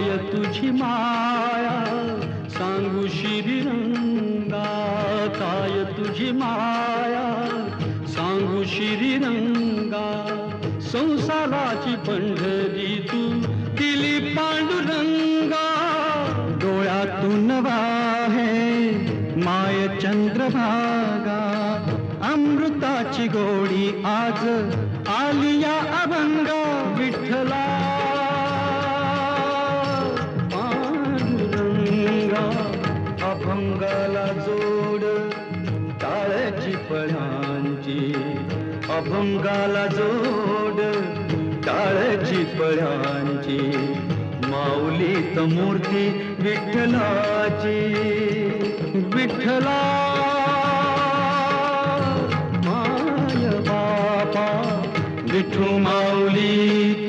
काय तुझी माया सांगू श्रीरंगा, काय तुझी माया सांगू श्रीरंगा. संसाराची पंढरी तू दिली पांडुरंगा. डोळ्यातून वाहे माय चंद्रभागा, अमृताची गोडी आज आली या अभंगा. विठ्ठला पांडुरंगा, अभंगाला जोड टाळ्याची पळ्यांची, अभंगाला जोड टाळ्याची पळ्यांची. माऊलीत मूर्ती विठ्ठलाची, विठ्ठला माय बापा विठू माऊली